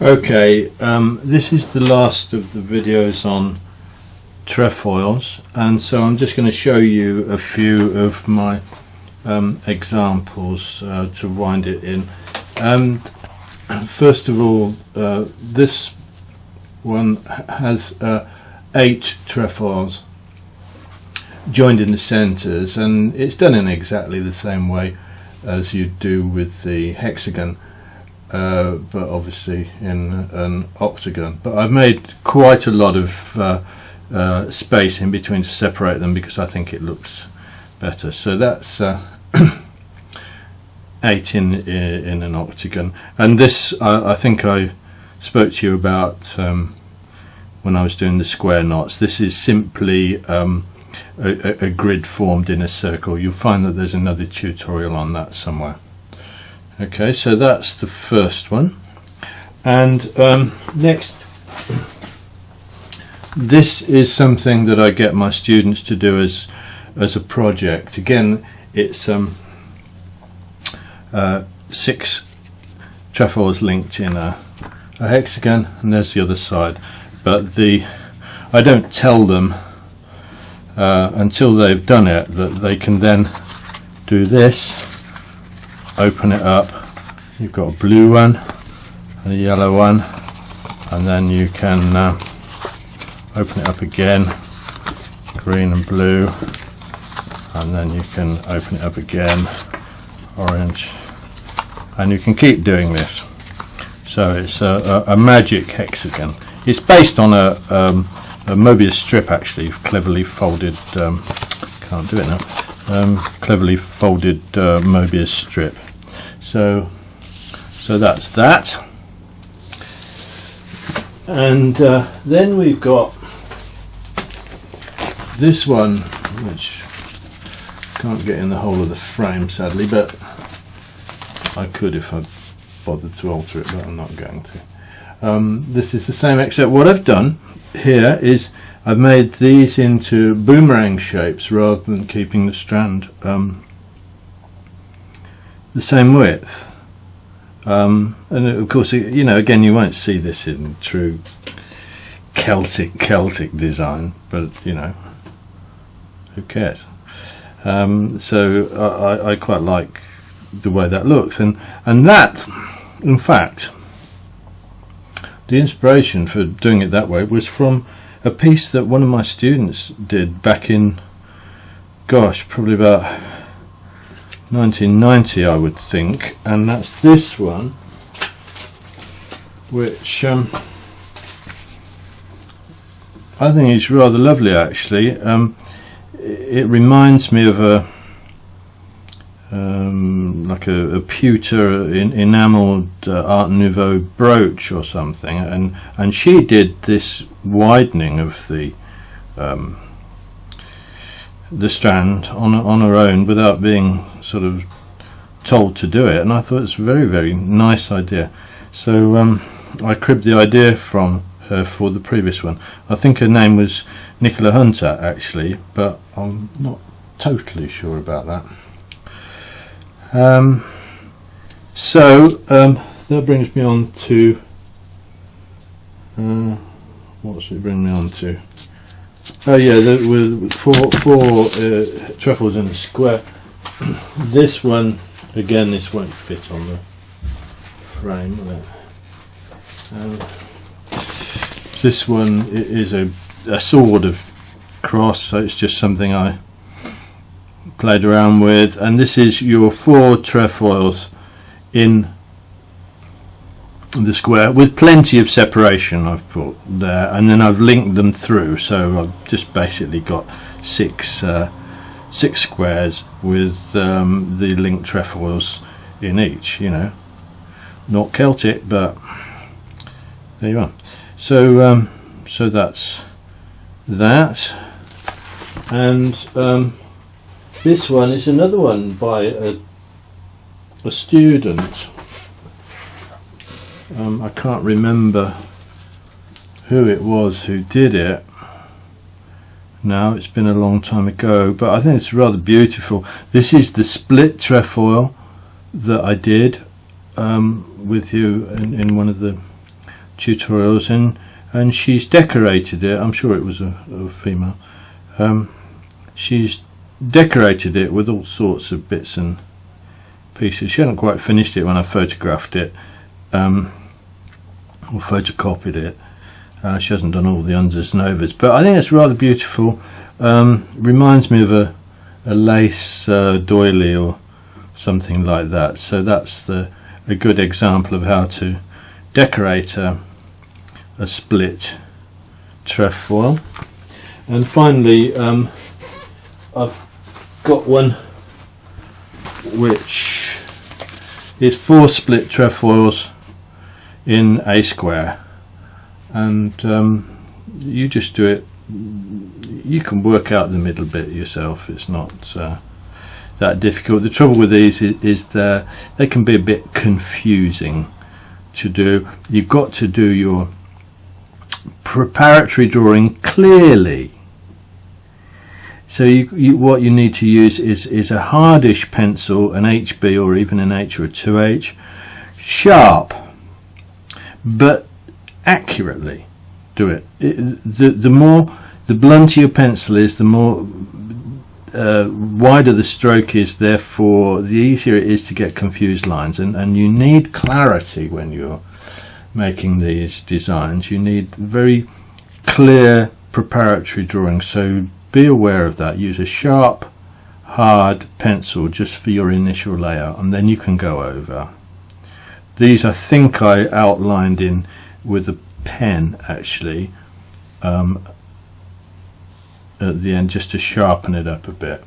Okay, this is the last of the videos on trefoils, and so I'm just going to show you a few of my examples to wind it in. And first of all, this one has 8 trefoils joined in the centres, and it's done in exactly the same way as you do with the hexagon, but obviously in an octagon. But I've made quite a lot of space in between to separate them because I think it looks better. So that's 8 in an octagon, and this I think I spoke to you about when I was doing the square knots. This is simply a grid formed in a circle. You'll find that there's another tutorial on that somewhere. Okay, so that's the first one. And next, this is something that I get my students to do as a project. Again, it's 6 trefoils linked in a hexagon, and there's the other side. But I don't tell them until they've done it that they can then do this. Open it up. You've got a blue one and a yellow one, and then you can open it up again, green and blue, and then you can open it up again, orange, and you can keep doing this. So it's a magic hexagon. It's based on a Mobius strip, actually, cleverly folded. Can't do it now. Cleverly folded Mobius strip. So that's that. And then we've got this one, which can't get in the whole of the frame, sadly, but I could if I bothered to alter it, but I'm not going to. This is the same, except what I've done here is I've made these into boomerang shapes rather than keeping the strand the same width. And of course, you know, again, you won't see this in true Celtic design, but you know, who cares? So I quite like the way that looks, and that, in fact, the inspiration for doing it that way was from a piece that one of my students did back in, gosh, probably about 1990, I would think, and that's this one, which I think is rather lovely, actually. It reminds me of like a pewter enamelled Art Nouveau brooch or something, and she did this widening of the strand on her own without being sort of told to do it, and I thought it's a very, very nice idea. So I cribbed the idea from her for the previous one. I think her name was Nicola Hunter, actually, but I'm not totally sure about that. So that brings me on to what should it bring me on to? Oh yeah, with four trefoils in a square. This one, again, this won't fit on the frame, will it? This one is a sort of cross, so it's just something I played around with, and this is your 4 trefoils in the square with plenty of separation I've put there, and then I've linked them through, so I've just basically got 6 squares with the linked trefoils in each, you know, not Celtic, but there you are. So so that's that, and this one is another one by a student. I can't remember who it was who did it now, it's been a long time ago, but I think it's rather beautiful. This is the split trefoil that I did with you in one of the tutorials, and she's decorated it. I'm sure it was a female. She's decorated it with all sorts of bits and pieces. She hadn't quite finished it when I photographed it, or photocopied it. She hasn't done all the unders and overs, but I think it's rather beautiful. Reminds me of a lace doily or something like that. So that's a good example of how to decorate a split trefoil. And finally, I've got one which is 4 split trefoils in a square, and you just do it. You can work out the middle bit yourself. It's not that difficult. The trouble with these is they can be a bit confusing to do. You've got to do your preparatory drawing clearly. So what you need to use is a hardish pencil, an HB or even an H or a 2H, sharp but accurately. Do it. The blunter your pencil is, the more wider the stroke is, therefore the easier it is to get confused lines, and you need clarity when you're making these designs. You need very clear preparatory drawing, so be aware of that. Use a sharp, hard pencil just for your initial layout, and then you can go over. These I think I outlined in with a pen actually at the end, just to sharpen it up a bit.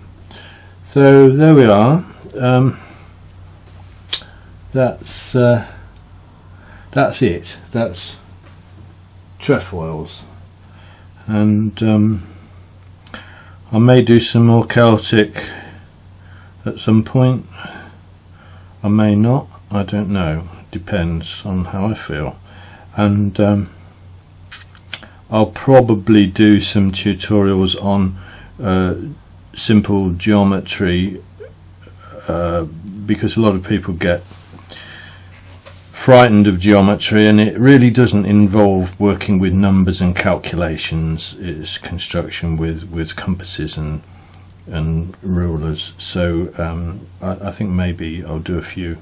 So there we are. That's it. That's trefoils, and I may do some more Celtic at some point. I may not. I don't know. Depends on how I feel. And I'll probably do some tutorials on simple geometry, because a lot of people get frightened of geometry, and it really doesn't involve working with numbers and calculations. It's construction with compasses and rulers. So I think maybe I'll do a few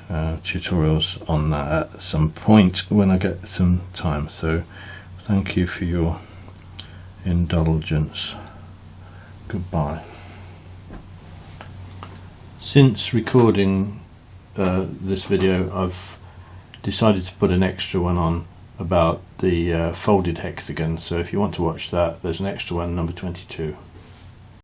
tutorials on that at some point when I get some time. So thank you for your indulgence. Goodbye. Since recording this video, I've decided to put an extra one on about the folded hexagon, so if you want to watch that, there's an extra one, number 22.